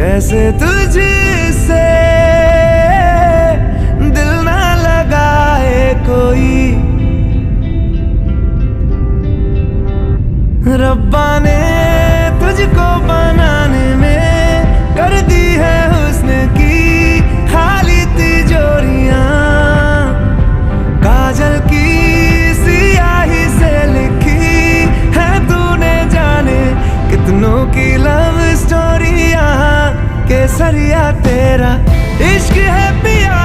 कैसे तुझसे दिल ना लगाए कोई। रब्बा ने तुझको बनाने में कर दी है हुस्न की खाली तिजोरियां। काजल की सियाही से लिखी है तूने जाने कितनों की लव स्टोरियां। केसरिया तेरा इश्क है पिया